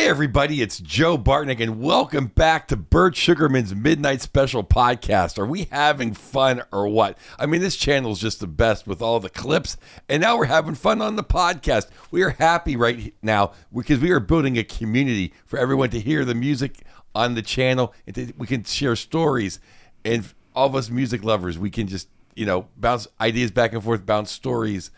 everybody, it's Joe Bartnick, and welcome back to Bert Sugarman's Midnight Special podcast. Are we having fun or what? I mean, this channel is just the best with all the clips, and now we're having fun on the podcast. We are happy right now because we are building a community for everyone to hear the music on the channel, and we can share stories, and all of us music lovers, we can just, bounce ideas back and forth, bounce stories,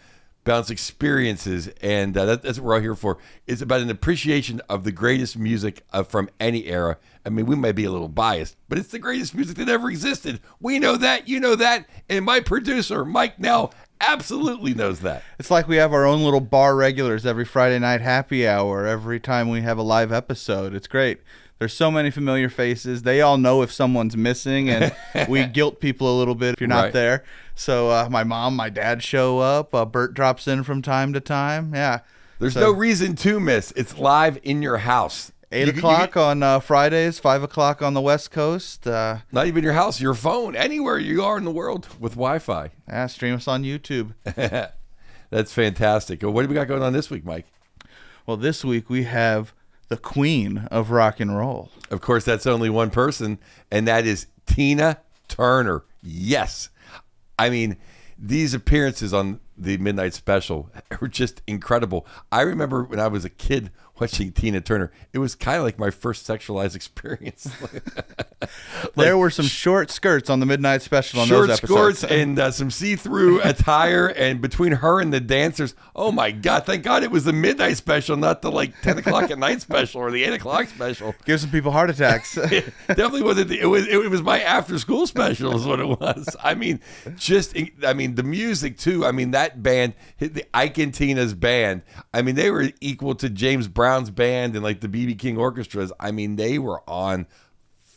bounce experiences, and that's what we're all here for. It's about an appreciation of the greatest music from any era. I mean, we might be a little biased, but it's the greatest music that ever existed. We know that, you know that, and my producer, Mike Nell, absolutely knows that. It's like we have our own little bar regulars every Friday night happy hour, every time we have a live episode. It's great. There's so many familiar faces. They all know if someone's missing, and we guilt people a little bit if you're not there. So my mom, my dad show up. Bert drops in from time to time. Yeah. There's no reason to miss. It's live in your house. 8 o'clock on Fridays, 5 o'clock on the West Coast. Not even your house, your phone, anywhere you are in the world with Wi-Fi. Yeah, stream us on YouTube. That's fantastic. What do we got going on this week, Mike? Well, this week we have the queen of rock and roll. Of course, that's only one person, and that is Tina Turner. Yes. I mean, these appearances on the Midnight Special were just incredible. I remember when I was a kid watching Tina Turner, it was kind of like my first sexualized experience. There were some short skirts on the Midnight Special on those episodes. Short skirts and some see-through attire, and between her and the dancers, oh my God, thank God it was the Midnight Special, not the 10 o'clock at night special or the 8 o'clock special. Give some people heart attacks. It definitely wasn't. It was my after-school special is what it was. I mean, the music too. I mean, that band, the Ike and Tina's band, I mean, they were equal to James Brown's band and like the B.B. King orchestras. I mean, they were on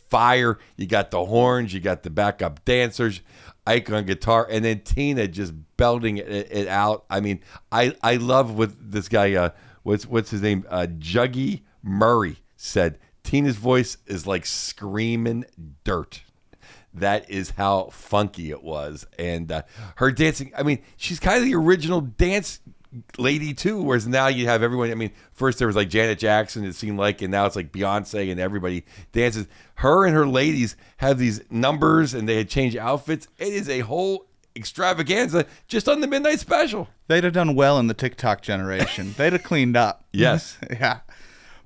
fire. You got the horns, you got the backup dancers, Ike on guitar, and then Tina just belting it out. I mean, I love what this guy, what's his name, Juggy Murray said. Tina's voice is like screaming dirt. That is how funky it was. And her dancing, I mean, she's kind of the original dance lady too, whereas now you have everyone. I mean, first there was like Janet Jackson, it seemed like, and now it's like Beyonce and everybody dances. Her and her ladies have these numbers and they had changed outfits. It is a whole extravaganza just on the Midnight Special. They'd have done well in the TikTok generation. They'd have cleaned up. Yes. Yeah.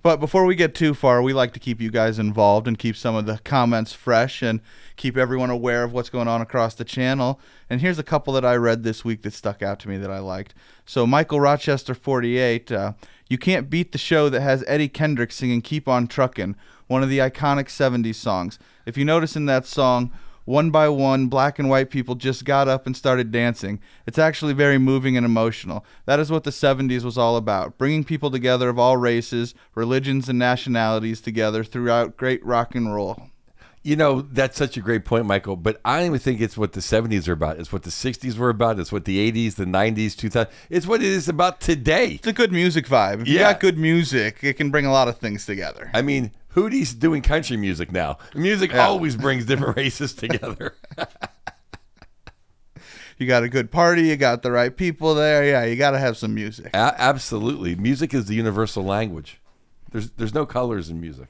But before we get too far, we like to keep you guys involved and keep some of the comments fresh and keep everyone aware of what's going on across the channel. And here's a couple that I read this week that stuck out to me that I liked. So Michael Rochester 48, you can't beat the show that has Eddie Kendrick singing Keep On Truckin', one of the iconic 70s songs. If you notice in that song, one by one, black and white people just got up and started dancing. It's actually very moving and emotional. That is what the 70s was all about, bringing people together of all races, religions, and nationalities together throughout great rock and roll. That's such a great point, Michael, but I don't even think it's what the 70s are about. It's what the 60s were about. It's what the 80s, the 90s, 2000s. It's what it is about today. It's a good music vibe. If you got good music, it can bring a lot of things together. I mean, Hootie's doing country music now. Music always brings different races together. You got a good party. You got the right people there. Yeah, you got to have some music. Absolutely. Music is the universal language. There's no colors in music.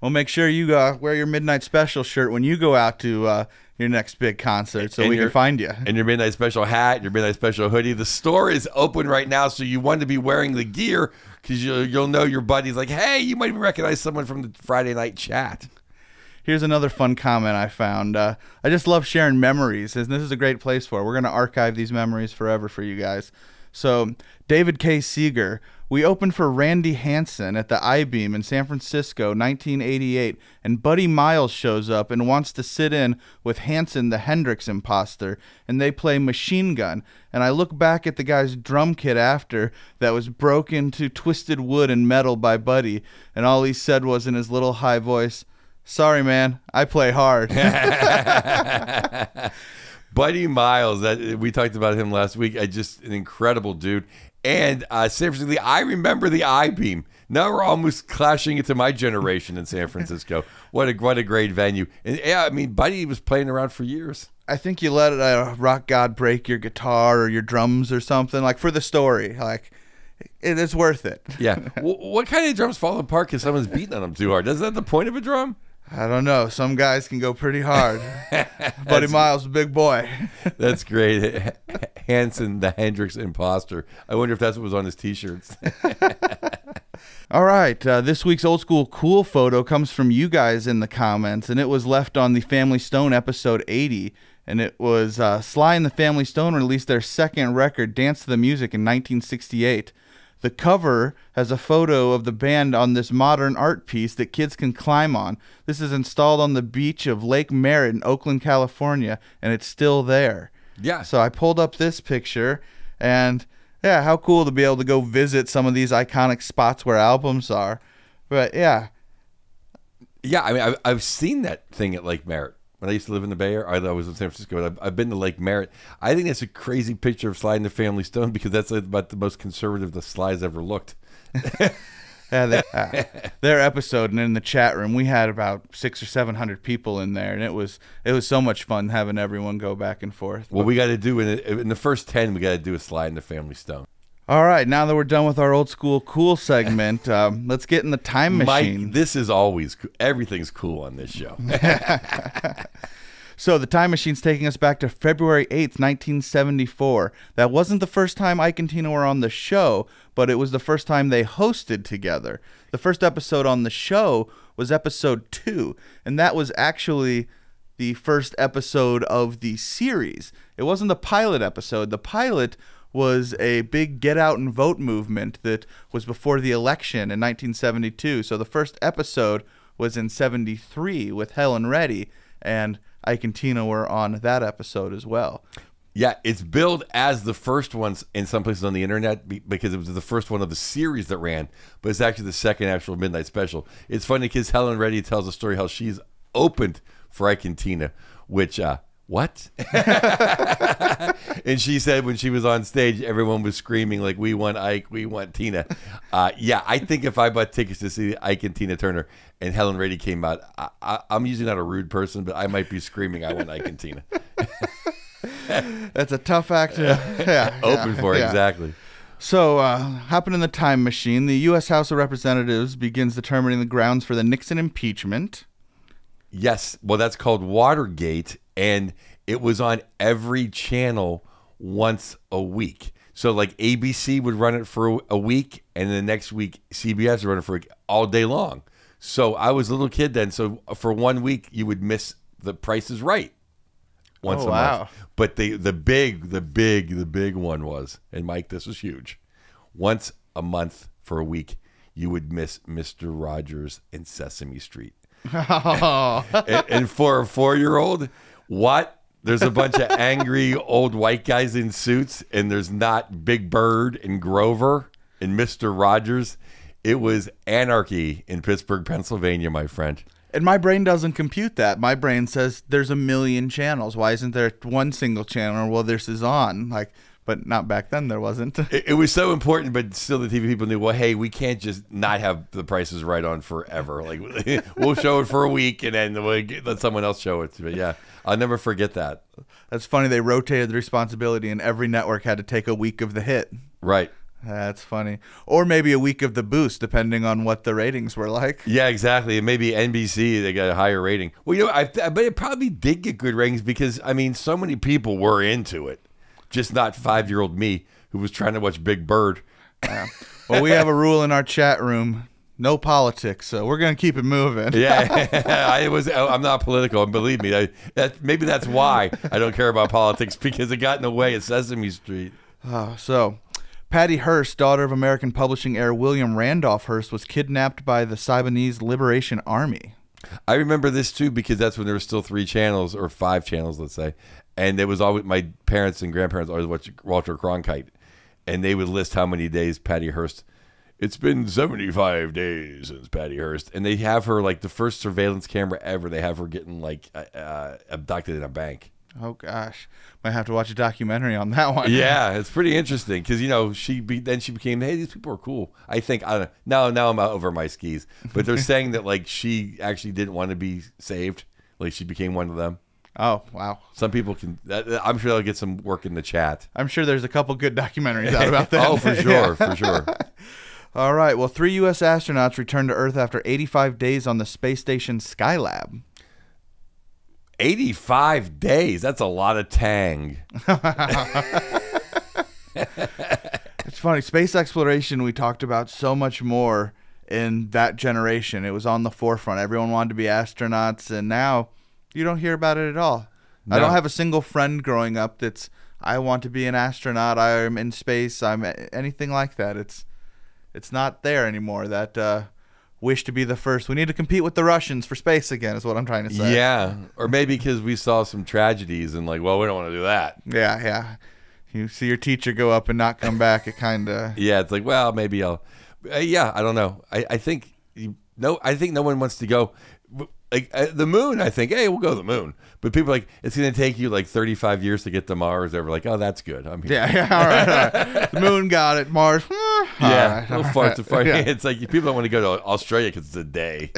Well, make sure you wear your Midnight Special shirt when you go out to your next big concert so we can find you. And your Midnight Special hat, your Midnight Special hoodie. The store is open right now, so you want to be wearing the gear because you'll know your buddy's like, hey, you might recognize someone from the Friday night chat. Here's another fun comment I found. I just love sharing memories, and this is a great place for it. We're going to archive these memories forever for you guys. So David K. Seeger, we opened for Randy Hansen at the I-Beam in San Francisco, 1988, and Buddy Miles shows up and wants to sit in with Hansen, the Hendrix imposter, and they play Machine Gun. And I look back at the guy's drum kit after that was broken to twisted wood and metal by Buddy, and all he said was in his little high voice, "Sorry, man, I play hard." Buddy Miles, we talked about him last week. Just an incredible dude. And San Francisco, I remember the I-Beam. Now we're almost clashing into my generation in San Francisco. What a great venue. And yeah, I mean, Buddy was playing around for years. I think you let a rock god break your guitar or your drums or something, like for the story. Like, it's worth it. Yeah. What kind of drums fall apart because someone's beating on them too hard? Isn't that the point of a drum? I don't know. Some guys can go pretty hard. Buddy Miles, big boy. That's great. Hanson, the Hendrix imposter. I wonder if that's what was on his T-shirts. All right. This week's Old School Cool photo comes from you guys in the comments, and it was left on the Family Stone episode 80. And it was Sly and the Family Stone released their second record, Dance to the Music, in 1968. The cover has a photo of the band on this modern art piece that kids can climb on. This is installed on the beach of Lake Merritt in Oakland, California, and it's still there. Yeah. So I pulled up this picture, and yeah, how cool to be able to go visit some of these iconic spots where albums are. But yeah. Yeah, I mean, I've seen that thing at Lake Merritt. When I used to live in the Bay Area, I was in San Francisco. I've been to Lake Merritt. I think that's a crazy picture of Sly and the Family Stone because that's about the most conservative the Sly's ever looked. Yeah, their episode, and in the chat room, we had about 600 or 700 people in there, and it was so much fun having everyone go back and forth. What we got to do in the first 10, we got to do a Sly and the Family Stone. All right, now that we're done with our Old School Cool segment, let's get in the time machine. Mike, this is always cool. Everything's cool on this show. So the time machine's taking us back to February 8th, 1974. That wasn't the first time Ike and Tina were on the show, but it was the first time they hosted together. The first episode on the show was episode 2, and that was actually the first episode of the series. It wasn't the pilot episode. The pilot was a big get out and vote movement that was before the election in 1972. So the first episode was in 73 with Helen Reddy, and Ike and Tina were on that episode as well. Yeah, it's billed as the first ones in some places on the internet because it was the first one of the series that ran, but it's actually the second actual midnight special. It's funny because Helen Reddy tells a story how she's opened for Ike and Tina, which what? And she said when she was on stage, everyone was screaming like, "We want Ike, we want Tina." Yeah, I think if I bought tickets to see Ike and Tina Turner and Helen Reddy came out, I'm usually not a rude person, but I might be screaming, "I want Ike and Tina." That's a tough act to open for, yeah. Exactly. So, hopping in the time machine, the U.S. House of Representatives begins determining the grounds for the Nixon impeachment. Yes, well, that's called Watergate, and it was on every channel once a week. So, like, ABC would run it for a week, and the next week CBS would run it for all day long. So I was a little kid then, so for 1 week you would miss The Price is Right once a month. But the big one was, and Mike, this was huge. Once a month for a week, you would miss Mr. Rogers and Sesame Street. And for a 4-year-old, what? There's a bunch of angry old white guys in suits, and there's not Big Bird and Grover and Mr. Rogers. It was anarchy in Pittsburgh, Pennsylvania, my friend. And my brain doesn't compute that. My brain says there's a million channels. Why isn't there one single channel? Well, this is on. But not back then. There wasn't. It was so important, but still the TV people knew, well, hey, we can't just not have The Price is Right on forever. Like, we'll show it for a week and then we'll let someone else show it. But yeah, I'll never forget that. That's funny. They rotated the responsibility and every network had to take a week of the hit. Right. That's funny. Or maybe a week of the boost, depending on what the ratings were like. Yeah, exactly. And maybe NBC, they got a higher rating. Well, you know, I bet it probably did get good ratings because, I mean, so many people were into it. Just not 5-year-old me who was trying to watch Big Bird. Well, we have a rule in our chat room. No politics, so we're gonna keep it moving. Yeah, I'm not political, and believe me, maybe that's why I don't care about politics because it got in the way at Sesame Street. So, Patty Hearst, daughter of American publishing heir William Randolph Hearst, was kidnapped by the Siboneyes Liberation Army. I remember this too because that's when there were still 3 channels or 5 channels, let's say, and it was always my parents and grandparents always watched Walter Cronkite, and they would list how many days Patty Hearst. It's been 75 days since Patty Hearst. And they have her, like, the first surveillance camera ever. They have her getting, like, abducted in a bank. Oh, gosh. Might have to watch a documentary on that one. Yeah, it's pretty interesting. Because, you know, then she became, hey, these people are cool. I think, I don't know. Now I'm out over my skis. But they're saying that, like, she actually didn't want to be saved. Like, she became one of them. Oh, wow. Some people can. I'm sure they'll get some work in the chat. I'm sure there's a couple good documentaries out about that. Oh, for sure, for sure. All right. Well, 3 U.S. astronauts returned to Earth after 85 days on the space station Skylab. 85 days. That's a lot of tang. It's funny. Space exploration, we talked about so much more in that generation. It was on the forefront. Everyone wanted to be astronauts, and now you don't hear about it at all. No. I don't have a single friend growing up that's, I want to be an astronaut, I'm in space, I'm anything like that. It's not there anymore, that wish to be the first. We need to compete with the Russians for space again, is what I'm trying to say. Yeah, or maybe because we saw some tragedies and like, well, we don't want to do that. Yeah, yeah. You see your teacher go up and not come back, it kind of... Yeah, it's like, well, maybe I'll... yeah, I don't know. I think no one wants to go... Like the moon, I think, hey, we'll go to the moon. But people are like, it's going to take you like 35 years to get to Mars. They're like, oh, that's good. I'm here. Yeah, all right. The moon got it. Mars, yeah, all right, far. Yeah. It's like people don't want to go to Australia because it's a day.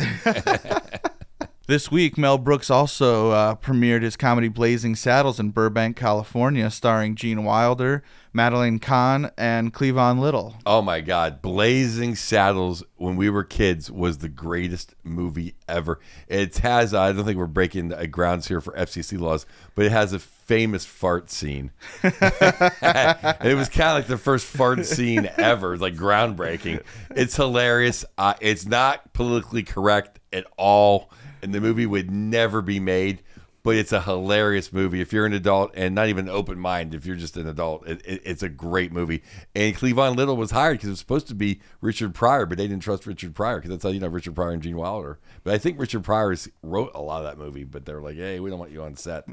This week, Mel Brooks also premiered his comedy Blazing Saddles in Burbank, California, starring Gene Wilder, Madeline Kahn, and Cleavon Little. Oh, my God. Blazing Saddles, when we were kids, was the greatest movie ever. It has, I don't think we're breaking grounds here for FCC laws, but it has a famous fart scene. It was kind of like the first fart scene ever. It's like groundbreaking. It's hilarious. It's not politically correct at all. And the movie would never be made, but it's a hilarious movie. If you're an adult and not even an open mind, if you're just an adult, it's a great movie. And Cleavon Little was hired because it was supposed to be Richard Pryor, but they didn't trust Richard Pryor because that's how you know Richard Pryor and Gene Wilder. But I think Richard Pryor wrote a lot of that movie, but they're like, hey, we don't want you on set.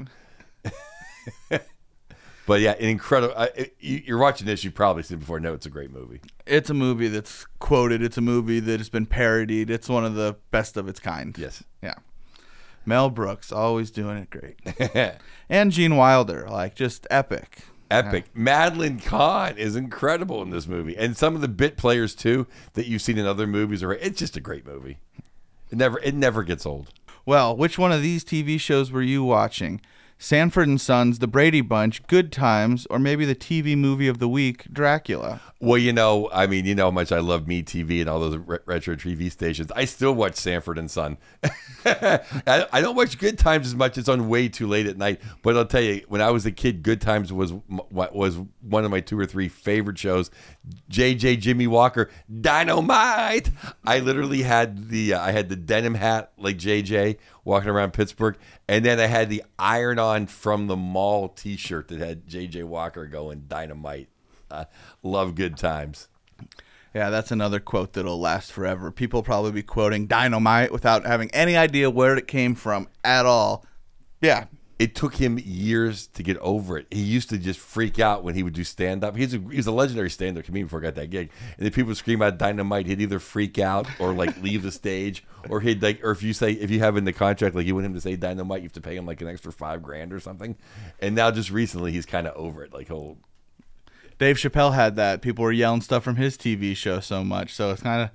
But yeah, an incredible. You're watching this, you've probably seen it before. No, it's a great movie. It's a movie that's quoted. It's a movie that has been parodied. It's one of the best of its kind. Yes. Yeah. Mel Brooks, always doing it great. And Gene Wilder, like just epic. Epic. Yeah. Madeline Kahn is incredible in this movie. And some of the bit players, too, that you've seen in other movies. It's just a great movie. It never gets old. Well, which one of these TV shows were you watching? Sanford and Sons, The Brady Bunch, Good Times, or maybe the TV movie of the week, Dracula? Well, you know how much I love MeTV and all those retro TV stations. I still watch Sanford and Son. I don't watch Good Times as much. It's on way too late at night. But I'll tell you, when I was a kid, Good Times was one of my 2 or 3 favorite shows. JJ Jimmy Walker, Dynamite. I literally had the denim hat like JJ walking around Pittsburgh, and then I had the iron-on from the mall T-shirt that had JJ Walker going Dynamite. Love Good Times. Yeah, that's another quote that'll last forever. People probably be quoting Dynamite without having any idea where it came from at all. Yeah. It took him years to get over it. He used to just freak out when he would do stand-up. He was a legendary stand-up comedian before I got that gig. And then people would scream out Dynamite. He'd either freak out or like leave the stage, or if you have in the contract like you want him to say Dynamite, you have to pay him like an extra $5,000 or something. And now just recently he's kind of over it. Like Dave Chappelle had that. People were yelling stuff from his TV show so much. So it's kind of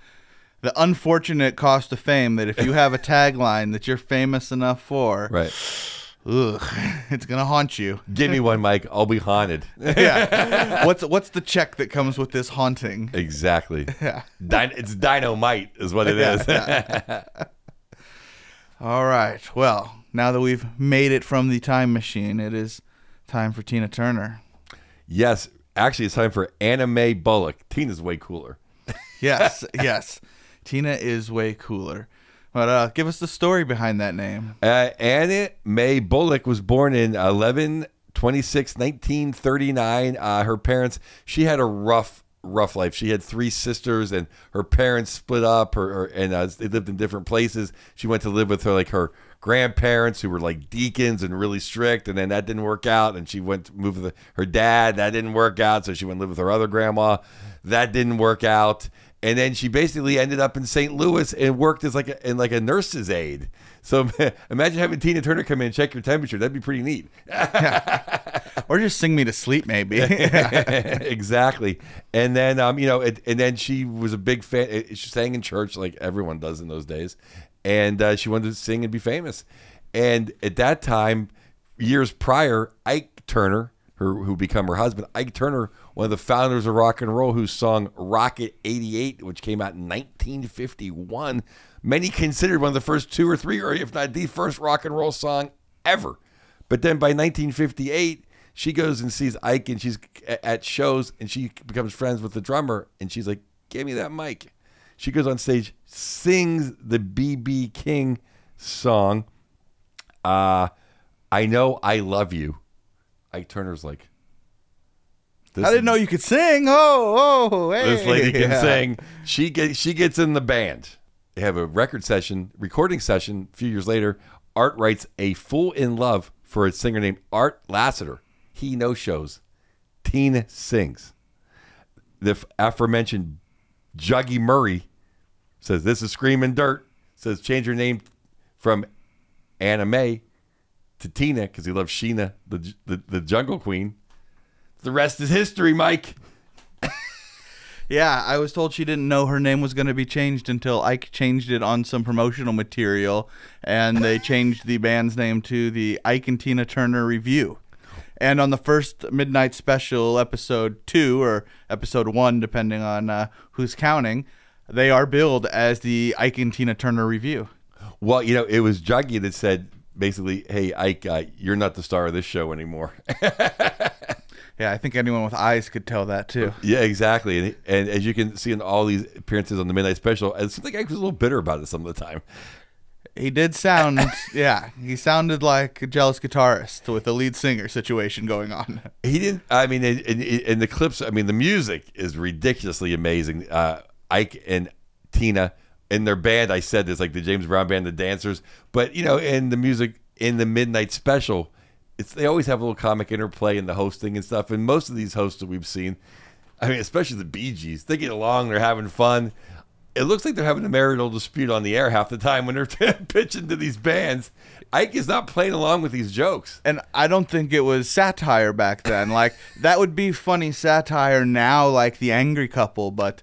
the unfortunate cost of fame that if you have a tagline that you're famous enough for, right? Ugh, it's gonna haunt you. Give me one, Mike. I'll be haunted. Yeah. What's the check that comes with this haunting? Exactly. Yeah. It's dynamite is what it is. Yeah. All right. Well, now that we've made it from the time machine, it is time for Tina Turner. Yes. Actually, it's time for Anna Mae Bullock. Tina's way cooler. Yes. Yes. Tina is way cooler. But give us the story behind that name. Anna Mae Bullock was born in 11/26/1939. Her parents, she had a rough life. She had 3 sisters, and her parents split up. They lived in different places. She went to live with her grandparents, who were like deacons and really strict, and then that didn't work out. And she went to move with her dad. That didn't work out, so she went to live with her other grandma. That didn't work out. And then she basically ended up in St. Louis and worked as like a nurse's aide. So imagine having Tina Turner come in and check your temperature. That'd be pretty neat. Or just sing me to sleep, maybe. Exactly. And then and then she was a big fan. She sang in church like everyone does in those days, and she wanted to sing and be famous. And at that time, years prior, Ike Turner, who became her husband, Ike Turner, one of the founders of rock and roll, who sung Rocket 88, which came out in 1951. Many considered one of the first 2 or 3, or if not the first rock and roll song ever. But then by 1958, she goes and sees Ike, and she's at shows, and she becomes friends with the drummer, and she's like, give me that mic. She goes on stage, sings the B.B. King song, I Know I Love You. Ike Turner's like, I didn't know you could sing. Oh, hey. This lady can sing. She gets in the band. They have a recording session. A few years later, Art writes A Fool in Love for a singer named Art Lassiter. He no-shows. Tina sings. The aforementioned Juggy Murray says, this is Screaming Dirt. Says, change your name from Anna Mae to Tina because he loves Sheena, the Jungle Queen. The rest is history, Mike. Yeah, I was told she didn't know her name was going to be changed until Ike changed it on some promotional material, and they changed the band's name to the Ike and Tina Turner Review. And on the first Midnight Special, episode 2 or episode 1, depending on who's counting, they are billed as the Ike and Tina Turner Review. Well, it was Juggy that said, basically, hey, Ike, you're not the star of this show anymore. Yeah, I think anyone with eyes could tell that, too. Yeah, exactly. And as you can see in all these appearances on the Midnight Special, it seems like Ike was a little bitter about it some of the time. He did sound, he sounded like a jealous guitarist with a lead singer situation going on. He didn't, in the clips, the music is ridiculously amazing. Ike and Tina, in their band, I said this, like the James Brown Band, the dancers. But, in the music, in the Midnight Special, they always have a little comic interplay in the hosting and stuff. And most of these hosts that we've seen, especially the Bee Gees, they get along, they're having fun. It looks like they're having a marital dispute on the air half the time when they're pitching to these bands. Ike is not playing along with these jokes. And I don't think it was satire back then. Like, that would be funny satire now, like The Angry Couple, but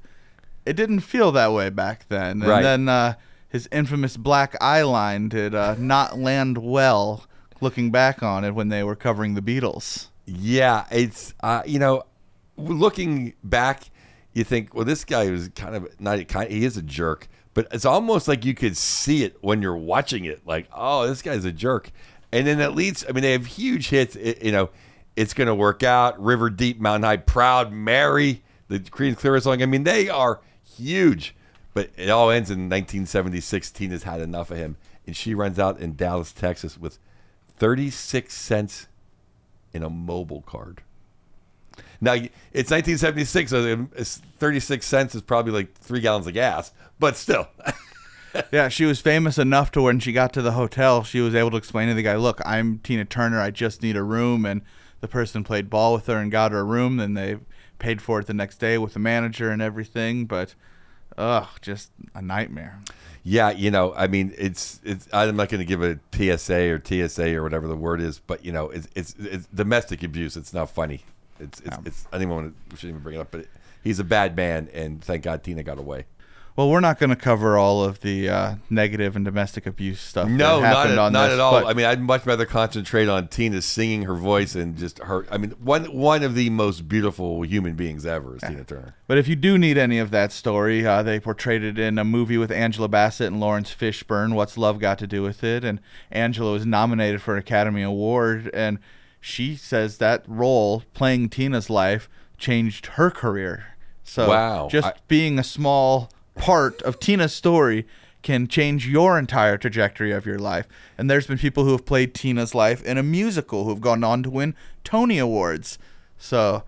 it didn't feel that way back then. And then his infamous black eye line did not land well looking back on it when they were covering the Beatles. Yeah, it's, looking back, you think, well, this guy was he is a jerk, but it's almost like you could see it when you're watching it, like, oh, this guy's a jerk. And then that leads, they have huge hits, It's Gonna Work Out, River Deep, Mountain High, Proud Mary, the Creedence Clearwater song. They are huge, but it all ends in 1976. Tina's had enough of him, and she runs out in Dallas, Texas with 36 cents in a mobile card. Now, it's 1976, so 36 cents is probably like 3 gallons of gas, but still. Yeah, she was famous enough to when she got to the hotel, she was able to explain to the guy, look, I'm Tina Turner, I just need a room, and the person played ball with her and got her a room, then they paid for it the next day with the manager and everything, but just a nightmare. Yeah, it's I'm not going to give a PSA or TSA or whatever the word is, but it's domestic abuse. It's not funny. It's I don't even we shouldn't even bring it up, but he's a bad man, and thank God Tina got away. Well, we're not going to cover all of the negative and domestic abuse stuff. No, that happened on not this, at all. but I'd much rather concentrate on Tina singing her voice and just her. One of the most beautiful human beings ever is Tina Turner. But if you do need any of that story, they portrayed it in a movie with Angela Bassett and Lawrence Fishburne, What's Love Got to Do with It? And Angela was nominated for an Academy Award, and she says that role, playing Tina's life, changed her career. So wow. Being a small part of Tina's story can change your entire trajectory of your life. And there's been people who have played Tina's life in a musical who have gone on to win Tony Awards. So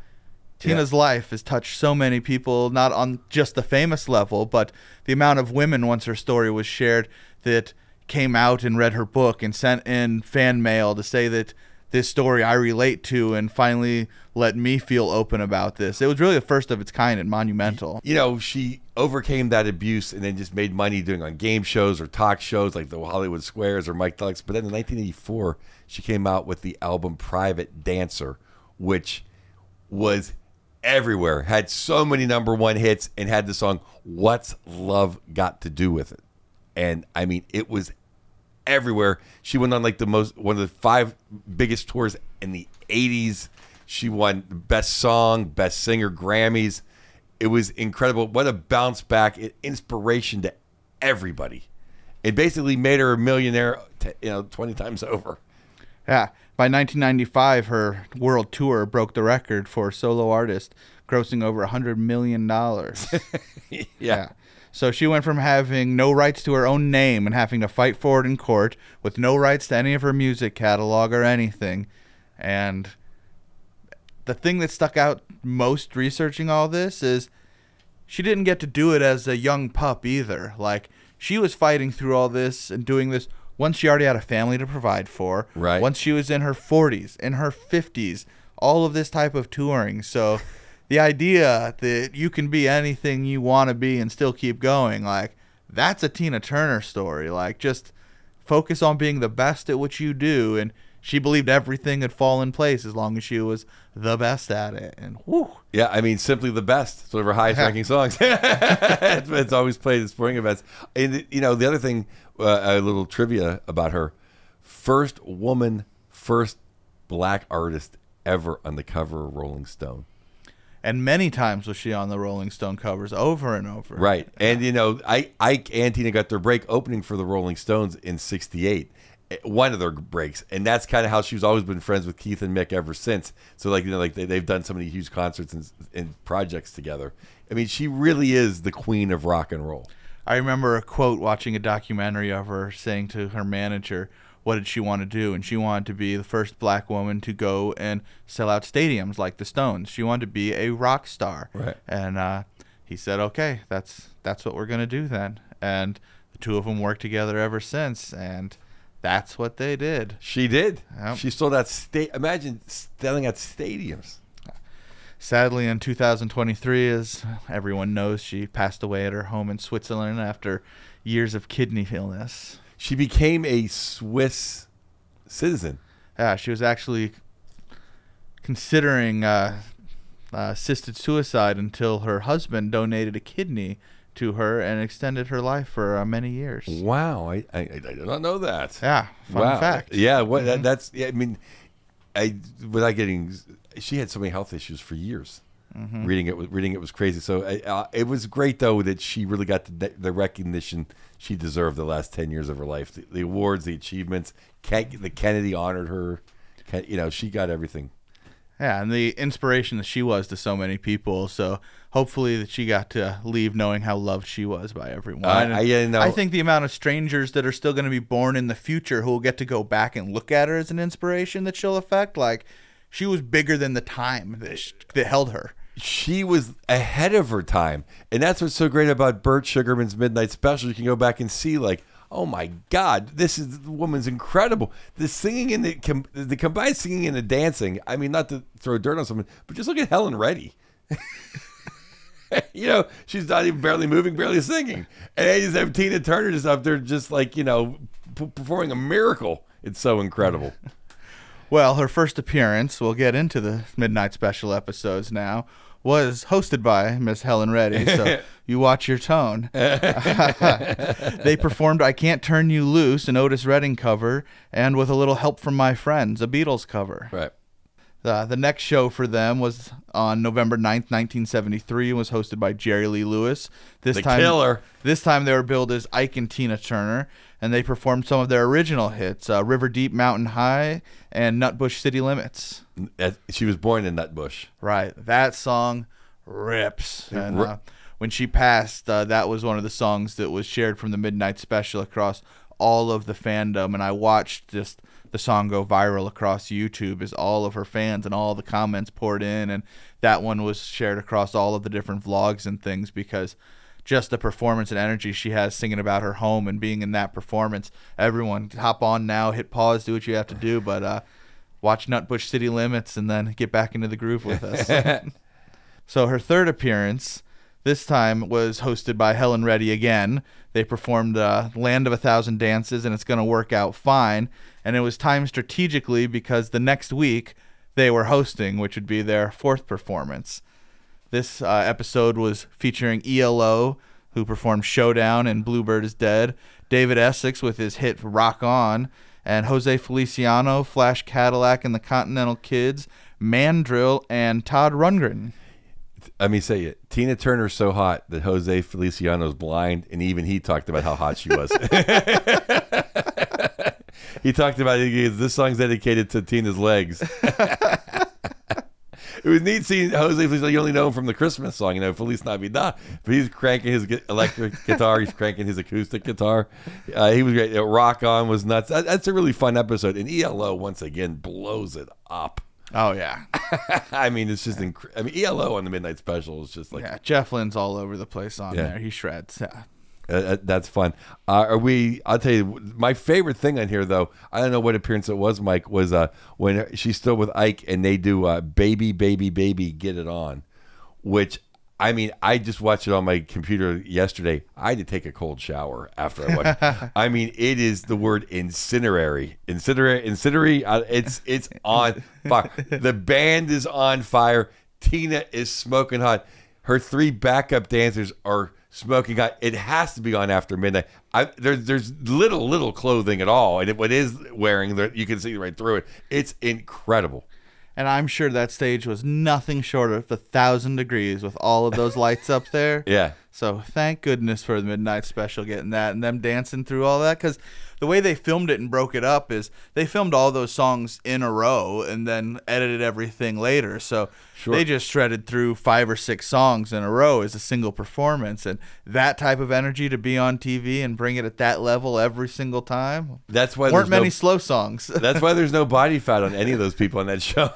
Tina's life has touched so many people, not on just the famous level, but the amount of women, once her story was shared, that came out and read her book and sent in fan mail to say that this story I relate to, and finally let me feel open about this. It was really the first of its kind and monumental. She overcame that abuse and then just made money doing on game shows or talk shows like the Hollywood Squares or Mike Deluxe. But then in 1984, she came out with the album Private Dancer, which was everywhere, had so many #1 hits, and had the song What's Love Got to Do with It? And it was everywhere. She went on like one of the 5 biggest tours in the 80s. She won Best Song, Best Singer, Grammys. It was incredible. What a bounce back, inspiration to everybody. It basically made her a millionaire, 20 times over. Yeah. By 1995, her world tour broke the record for a solo artist, grossing over $100 million. Yeah. So she went from having no rights to her own name and having to fight for it in court with no rights to any of her music catalog or anything. And the thing that stuck out most researching all this is she didn't get to do it as a young pup either. Like, she was fighting through all this and doing this once she already had a family to provide for. Right. Once she was in her 40s, in her 50s, all of this type of touring. So the idea that you can be anything you want to be and still keep going, like, that's a Tina Turner story. Like, just focus on being the best at what you do. And she believed everything would fall in place as long as she was the best at it. And whoo. Yeah, I mean, simply the best. It's one of her highest ranking songs. It's always played at sporting events. And, the other thing, a little trivia about her, first black artist ever on the cover of Rolling Stone. And many times was she on the Rolling Stone covers over and over. Right. And, Ike and Tina got their break opening for the Rolling Stones in 1968. One of their breaks, and that's kind of how she's always been friends with Keith and Mick ever since. So they've done so many huge concerts and projects together. I mean, she really is the queen of rock and roll. I remember a quote watching a documentary of her saying to her manager, what did she want to do? And she wanted to be the first black woman to go and sell out stadiums like the Stones. She wanted to be a rock star. Right. And he said, okay, that's what we're going to do then. And the two of them worked together ever since, and that's what they did. She did. Yep. She sold out. Imagine selling out stadiums. Sadly, in 2023, as everyone knows, she passed away at her home in Switzerland after years of kidney illness. She became a Swiss citizen. Yeah, she was actually considering assisted suicide until her husband donated a kidney to her and extended her life for many years. Wow, I did not know that. Yeah, fun fact. Yeah, that's. Yeah, I mean, without getting, she had so many health issues for years. Mm-hmm. Reading it was crazy. So it was great though that she really got the recognition she deserved the last 10 years of her life. The awards, the achievements. The Kennedy honored her. She got everything. Yeah, and the inspiration that she was to so many people. So hopefully that she got to leave knowing how loved she was by everyone. I think the amount of strangers that are still going to be born in the future who will get to go back and look at her as an inspiration that she'll affect, like, she was bigger than the time that held her. She was ahead of her time. And that's what's so great about Burt Sugarman's Midnight Special. You can go back and see, like, oh my God, the woman's incredible. The singing and the combined singing and the dancing. I mean, not to throw dirt on someone, but just look at Helen Reddy. She's not even barely moving, barely singing. And they just have Tina Turner just up there, just like, performing a miracle. It's so incredible. Well, her first appearance, we'll get into the Midnight Special episodes now, was hosted by Miss Helen Reddy, so you watch your tone. They performed I Can't Turn You Loose, an Otis Redding cover, and With a Little Help from My Friends, a Beatles cover. Right. The next show for them was on November 9th, 1973, and was hosted by Jerry Lee Lewis. Killer. This time they were billed as Ike and Tina Turner, and they performed some of their original hits, River Deep, Mountain High, and Nutbush City Limits. She was born in Nutbush. Right. That song rips. And when she passed, that was one of the songs that was shared from the Midnight Special across all of the fandom, and I watched just the song go viral across YouTube as all of her fans and all the comments poured in, and that one was shared across all of the different vlogs and things because just the performance and energy she has singing about her home and being in that performance. Everyone hop on now, hit pause, do what you have to do, but watch Nutbush City Limits and then get back into the groove with us. So her third appearance this time was hosted by Helen Reddy again. They performed Land of a Thousand Dances, and It's Gonna Work Out Fine. And it was timed strategically because the next week they were hosting, which would be their fourth performance. This episode was featuring ELO, who performed Showdown and Bluebird is Dead, David Essex with his hit Rock On, and Jose Feliciano, Flash Cadillac and the Continental Kids, Mandrill, and Todd Rundgren. Let me say it. Tina Turner's so hot that Jose Feliciano's blind, and even he talked about how hot she was. He talked about this song's dedicated to Tina's legs. It was neat seeing Jose Feliciano. You only know him from the Christmas song, Feliz Navidad. But he's cranking his electric guitar. He's cranking his acoustic guitar. He was great. Rock On was nuts. That's a really fun episode. And ELO, once again, blows it up. Oh, yeah. I mean, it's just ELO on the Midnight Special is just like... Yeah, Jeff Lynne's all over the place on there. He shreds. Yeah. That's fun. I'll tell you, my favorite thing on here, though, I don't know what appearance it was, Mike, was when she's still with Ike and they do Baby, Baby, Baby, Get It On, which, I mean, I just watched it on my computer yesterday. I had to take a cold shower after I watched it. I mean, it is the word incinerary. Incinerary, it's on fire. The band is on fire. Tina is smoking hot. Her 3 backup dancers are smoking hot. It has to be on after midnight. There's little clothing at all, and what is wearing, you can see right through it. It's incredible. And I'm sure that stage was nothing short of 1,000 degrees with all of those lights up there. Yeah. So thank goodness for the Midnight Special getting that and them dancing through all that, because the way they filmed it and broke it up is they filmed all those songs in a row and then edited everything later. So they just shredded through 5 or 6 songs in a row as a single performance. And that type of energy to be on TV and bring it at that level every single time. That's why weren't many slow songs. That's why there's no body fat on any of those people on that show.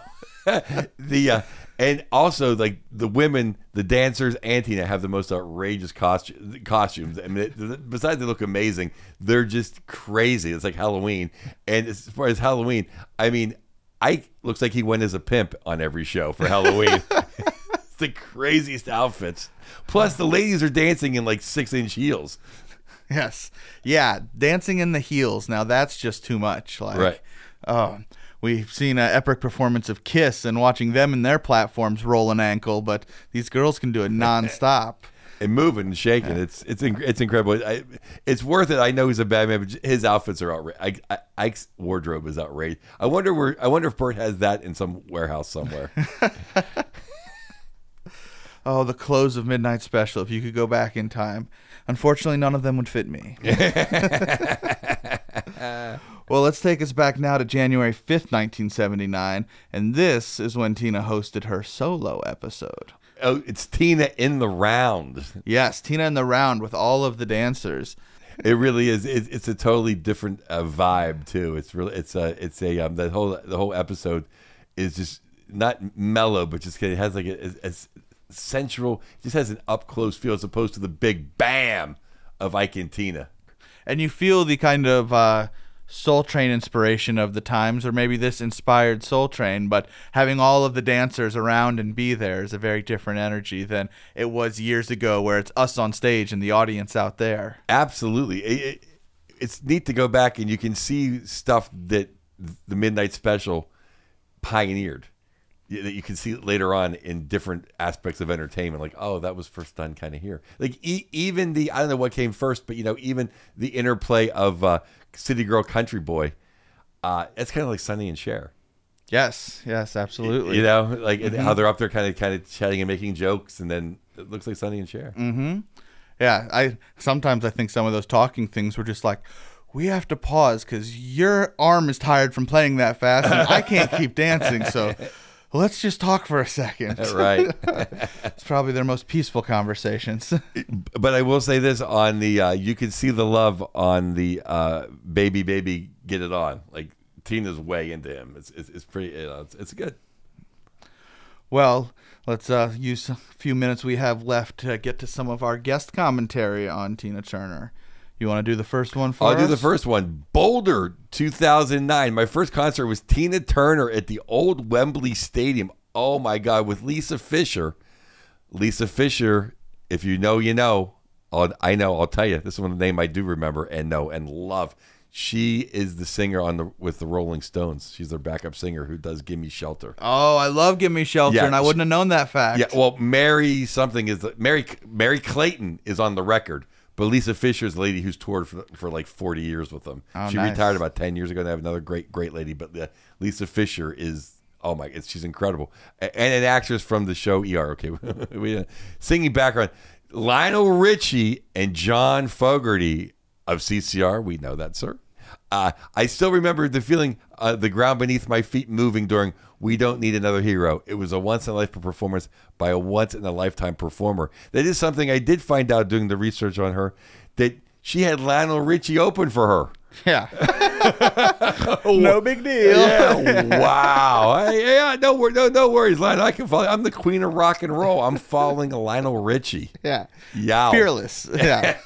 And also, like, the women, the dancers, and Tina have the most outrageous costumes. I mean, besides they look amazing, they're just crazy. It's like Halloween. And as far as Halloween, I mean, Ike looks like he went as a pimp on every show for Halloween. It's the craziest outfits. Plus, the ladies are dancing in like 6-inch heels. Yes. Yeah, dancing in the heels. Now, that's just too much. Like, right. We've seen an epic performance of Kiss and watching them and their platforms roll an ankle, but these girls can do it nonstop. And moving and shaking. Yeah. It's incredible. It's worth it. I know he's a bad man, but his outfits are outrageous. Ike's wardrobe is outrageous. I wonder if Bert has that in some warehouse somewhere. Oh, the clothes of Midnight Special. If you could go back in time. Unfortunately, none of them would fit me. Well, let's take us back now to January 5th, 1979, and this is when Tina hosted her solo episode. Oh, it's Tina in the Round. Yes, Tina in the Round with all of the dancers. It really is. It's a totally different vibe too. The whole episode is just not mellow, but just it has like a sensual. It just has an up close feel as opposed to the big bam of Ike and Tina. And you feel the kind of Soul Train inspiration of the times, or maybe this inspired Soul Train, but having all of the dancers around and be there is a very different energy than it was years ago, where it's us on stage and the audience out there. Absolutely. It's neat to go back and you can see stuff that the Midnight Special pioneered, that you can see later on in different aspects of entertainment. Like, oh, that was first done kind of here. Like even I don't know what came first, but even the interplay of City Girl Country Boy, it's kind of like Sonny and Cher. Yes, absolutely. How they're up there kind of chatting and making jokes, and then it looks like Sonny and Cher. Mm-hmm. Yeah, sometimes I think some of those talking things were just like, we have to pause because your arm is tired from playing that fast, and I can't keep dancing, so let's just talk for a second. Right. It's probably their most peaceful conversations. But I will say this on the you can see the love on the Baby Baby Get It On. Like, Tina's way into him. It's pretty, it's good. Well, let's use a few minutes we have left to get to some of our guest commentary on Tina Turner. You want to do the first one for us? I'll do the first one. Boulder, 2009. My first concert was Tina Turner at the old Wembley Stadium. Oh, my God, with Lisa Fisher. Lisa Fisher, if you know, you know. I know, I'll tell you. This is one name I do remember and know and love. She is the singer with the Rolling Stones. She's their backup singer who does "Gimme Shelter." Oh, I love "Give Me Shelter," Yeah, and I wouldn't have known that fact. Yeah, well, Mary Clayton is on the record, but Lisa Fisher is the lady who's toured for like 40 years with them. Oh, she nice. retired about 10 years ago. They have another great lady, but Lisa Fisher is, oh my, she's incredible, and an actress from the show ER. Okay, singing background, Lionel Richie and John Fogerty of CCR. We know that, sir. I still remember the feeling, the ground beneath my feet moving during "We Don't Need Another Hero." It was a once-in-a-lifetime performance by a once-in-a-lifetime performer. That is something I did find out doing the research on her, that she had Lionel Richie open for her. Yeah. No big deal. Yeah. Wow. Yeah. No worries, Lionel. I can follow. I'm the queen of rock and roll. I'm following Lionel Richie. Yeah. Yeah. Fearless. Yeah.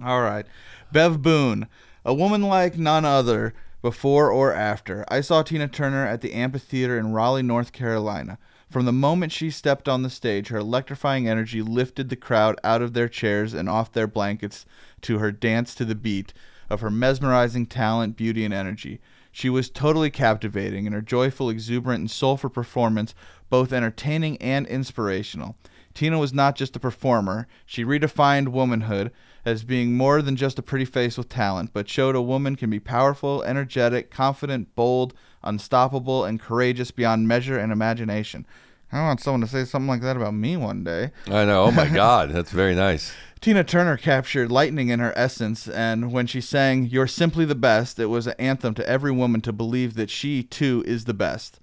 All right. Bev Boone. A woman like none other, before or after. I saw Tina Turner at the amphitheater in Raleigh, North Carolina. From the moment she stepped on the stage, her electrifying energy lifted the crowd out of their chairs and off their blankets to her dance to the beat of her mesmerizing talent, beauty, and energy. She was totally captivating in her joyful, exuberant, and soulful performance, both entertaining and inspirational. Tina was not just a performer. She redefined womanhood as being more than just a pretty face with talent, but showed a woman can be powerful, energetic, confident, bold, unstoppable, and courageous beyond measure and imagination. I want someone to say something like that about me one day. I know. Oh, my God. That's very nice. Tina Turner captured lightning in her essence, and when she sang "You're Simply the Best," it was an anthem to every woman to believe that she, too, is the best.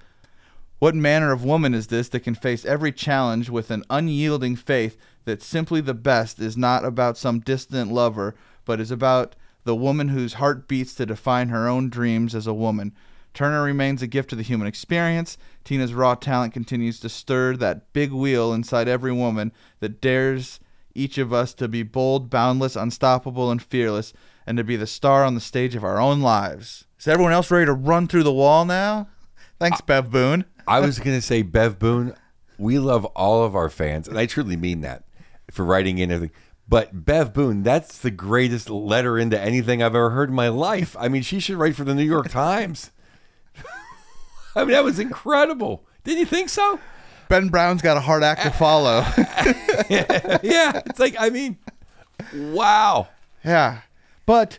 What manner of woman is this that can face every challenge with an unyielding faith that simply the best is not about some distant lover, but is about the woman whose heart beats to define her own dreams as a woman? Turner remains a gift to the human experience. Tina's raw talent continues to stir that big wheel inside every woman that dares each of us to be bold, boundless, unstoppable, and fearless, and to be the star on the stage of our own lives. Is everyone else ready to run through the wall now? Thanks, Bev Boone. I was going to say, Bev Boone, we love all of our fans, and I truly mean that, for writing in everything. But Bev Boone, that's the greatest letter into anything I've ever heard in my life. I mean, she should write for the New York Times. I mean, that was incredible. Didn't you think so? Ben Brown's got a hard act to follow. Yeah, it's like, I mean, wow. Yeah. But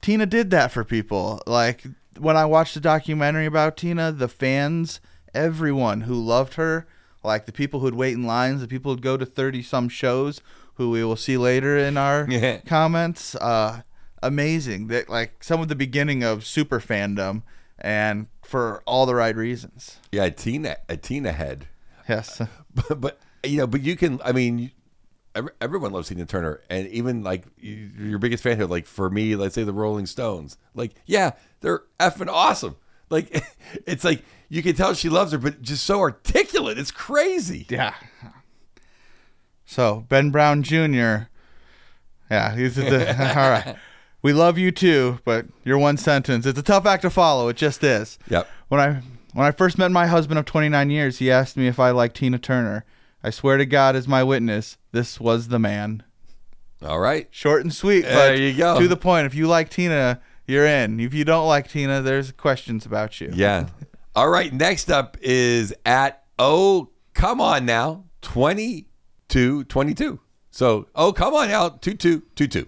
Tina did that for people. Like, when I watched the documentary about Tina, the fans, everyone who loved her, like the people who'd wait in lines, the people who'd go to 30-some shows, who we will see later in our comments, amazing. That, like, some of the beginning of super fandom, and for all the right reasons. Yeah, a Tina head. Yes. But you can, I mean, everyone loves Tina Turner, and even like your biggest fan here, like for me, let's say the Rolling Stones, like, yeah, they're effing awesome. Like, it's like you can tell she loves her, but just so articulate. It's crazy. Yeah. So Ben Brown Jr. Yeah, he's all right. We love you too, but your one sentence, it's a tough act to follow. It just is. Yep. When I first met my husband of 29 years, he asked me if I liked Tina Turner. I swear to God as my witness, this was the man. All right. Short and sweet, but there you go. To the point. If you like Tina, you're in. If you don't like Tina, there's questions about you. Yeah. All right. Next up is at, oh, come on now, 22. So, oh, come on now, 22.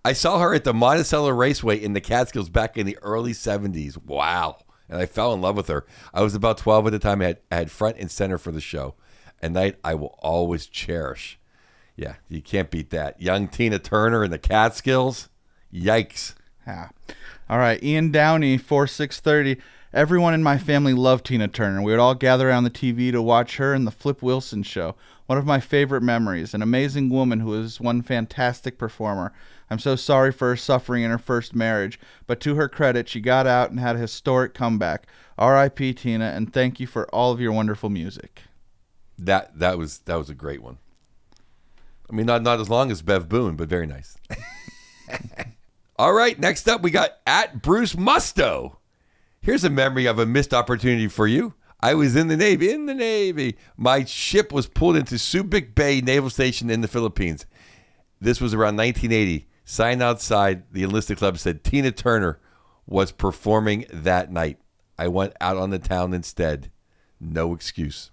I saw her at the Monticello Raceway in the Catskills back in the early 70s. Wow. And I fell in love with her. I was about 12 at the time. I had front and center for the show. A night I will always cherish. Yeah, you can't beat that. Young Tina Turner in the Catskills. Yikes. Yeah. All right. Ian Downey, 4630. Everyone in my family loved Tina Turner. We would all gather around the TV to watch her in the Flip Wilson show. One of my favorite memories. An amazing woman who is one fantastic performer. I'm so sorry for her suffering in her first marriage, but to her credit, she got out and had a historic comeback. R.I.P. Tina, and thank you for all of your wonderful music. That was a great one. I mean, not as long as Bev Boone, but very nice. All right, next up we got at Bruce Musto. Here's a memory of a missed opportunity for you. I was in the Navy. My ship was pulled into Subic Bay Naval Station in the Philippines. This was around 1980. Sign outside the Enlisted Club said Tina Turner was performing that night. I went out on the town instead. No excuse.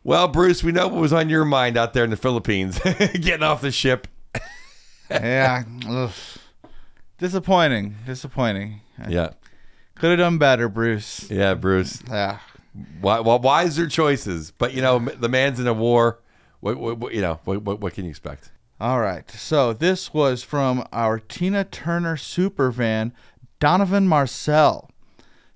Well, Bruce, we know what was on your mind out there in the Philippines, getting off the ship. Yeah. Ugh. Disappointing. Yeah. Could have done better, Bruce. Yeah, Bruce. Yeah. Wiser choices. But, the man's in a war. What can you expect? All right. So this was from our Tina Turner superfan, Donovan Marcel.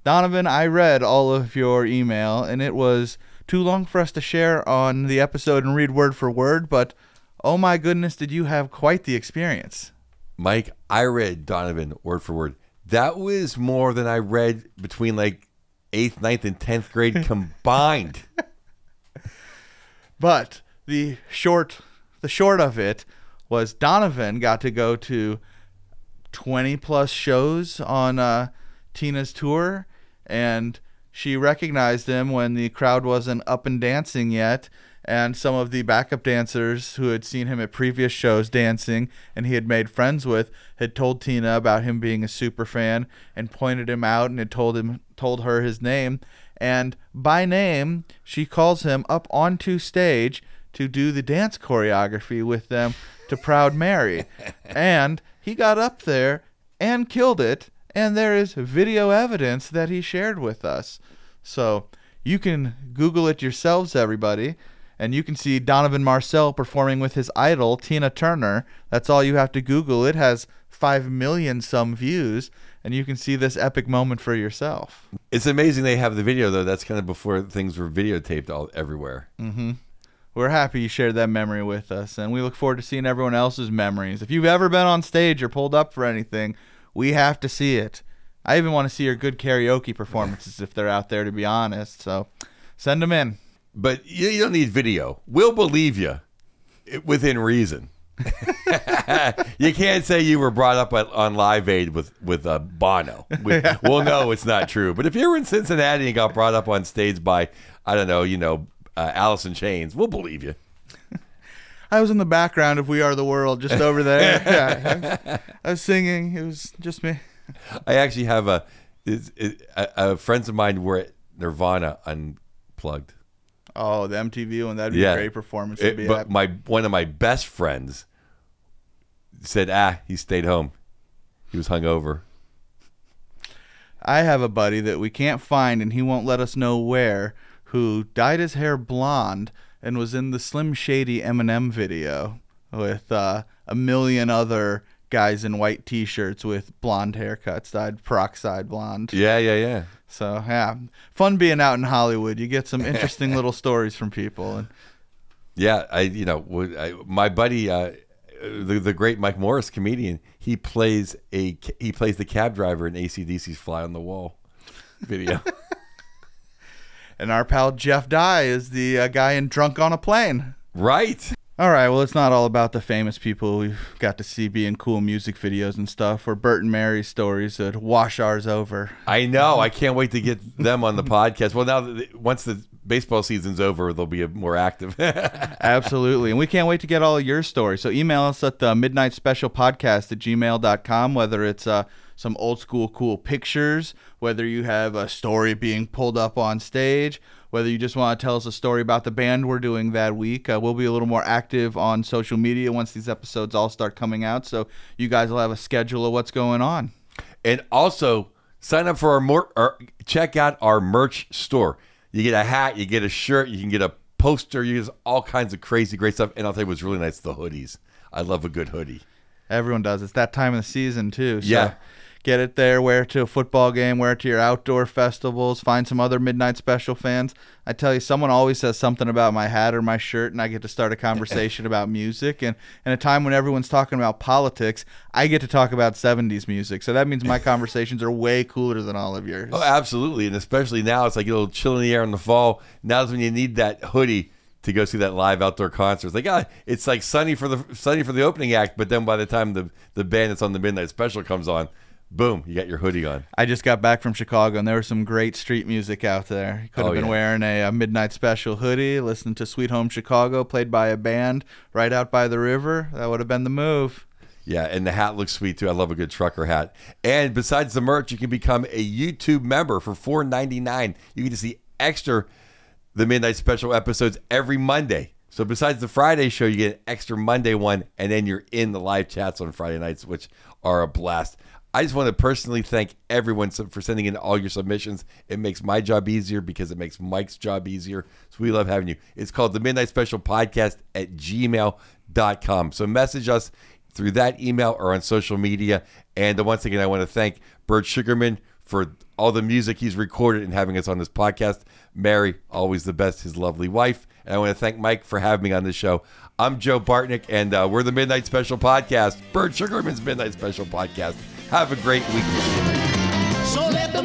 Donovan, I read all of your email, and it was too long for us to share on the episode and read word for word, but oh my goodness, did you have quite the experience. Mike, I read Donovan word for word. That was more than I read between 8th, 9th, and 10th grade combined. But the short of it was Donovan got to go to 20 plus shows on Tina's tour, and she recognized him when the crowd wasn't up and dancing yet, and some of the backup dancers who had seen him at previous shows dancing and he had made friends with had told Tina about him being a super fan and pointed him out and had told her his name, and by name she calls him up onto stage to do the dance choreography with them to Proud Mary. And he got up there and killed it, and there is video evidence that he shared with us. So you can Google it yourselves, everybody, and you can see Donovan Marcel performing with his idol, Tina Turner. That's all you have to Google. It has 5 million some views, and you can see this epic moment for yourself. It's amazing they have the video, though. That's kind of before things were videotaped everywhere. Mm-hmm. We're happy you shared that memory with us, and we look forward to seeing everyone else's memories. If you've ever been on stage or pulled up for anything, we have to see it. I even want to see your good karaoke performances if they're out there, to be honest. So send them in. But you don't need video. We'll believe you within reason. You can't say you were brought up on Live Aid with Bono. We'll know it's not true. But if you were in Cincinnati and got brought up on stage by, I don't know, Alice in Chains, we'll believe you. I was in the background of We Are the World, just over there. Yeah, I was singing. It was just me. I actually have friends of mine were at Nirvana Unplugged. Oh, the MTV one. That'd be a great performance. But one of my best friends said, he stayed home. He was hungover. I have a buddy that we can't find, and he won't let us know where, who dyed his hair blonde and was in the Slim Shady Eminem video with a million other guys in white T-shirts with blonde haircuts, dyed peroxide blonde. Yeah. So, yeah, fun being out in Hollywood. You get some interesting little stories from people. And yeah, my buddy, the great Mike Morris, comedian, he plays the cab driver in AC/DC's Fly on the Wall video. And our pal Jeff Dye is the guy in Drunk on a Plane. Right. All right, well, it's not all about the famous people we've got to see being cool music videos and stuff, or Bert and Mary's stories that wash ours over. I know. I can't wait to get them on the podcast. Well, now, once the baseball season's over, they'll be more active. Absolutely. And we can't wait to get all of your stories. So email us at the midnightspecialpodcast@gmail.com, whether it's some old school cool pictures, whether you have a story being pulled up on stage, whether you just want to tell us a story about the band we're doing that week. We'll be a little more active on social media once these episodes all start coming out, so you guys will have a schedule of what's going on. And also, sign up for check out our merch store. You get a hat, you get a shirt, you can get a poster, you get all kinds of crazy, great stuff. And I'll tell you what's really nice, the hoodies. I love a good hoodie. Everyone does. It's that time of the season, too. So yeah. Get it there, wear it to a football game, wear it to your outdoor festivals, find some other Midnight Special fans. I tell you, someone always says something about my hat or my shirt, and I get to start a conversation about music. And in a time when everyone's talking about politics, I get to talk about 70s music. So that means my conversations are way cooler than all of yours. Oh, absolutely. And especially now, it's like a little chill in the air in the fall. Now's when you need that hoodie to go see that live outdoor concert. It's like sunny for the opening act, but then by the time the band that's on the Midnight Special comes on, boom, you got your hoodie on. I just got back from Chicago, and there was some great street music out there. You could have been wearing a Midnight Special hoodie, listening to Sweet Home Chicago, played by a band right out by the river. That would have been the move. Yeah, and the hat looks sweet too. I love a good trucker hat. And besides the merch, you can become a YouTube member for $4.99. You get to see the Midnight Special episodes every Monday. So besides the Friday show, you get an extra Monday one, and then you're in the live chats on Friday nights, which are a blast. I just want to personally thank everyone for sending in all your submissions. It makes my job easier because it makes Mike's job easier. So we love having you. It's called the Midnight Special Podcast at gmail.com. So message us through that email or on social media. And once again, I want to thank Bert Sugarman for all the music he's recorded and having us on this podcast. Mary, always the best, his lovely wife. And I want to thank Mike for having me on this show. I'm Joe Bartnick, and we're the Midnight Special Podcast, Bert Sugarman's Midnight Special Podcast. Have a great week. So let the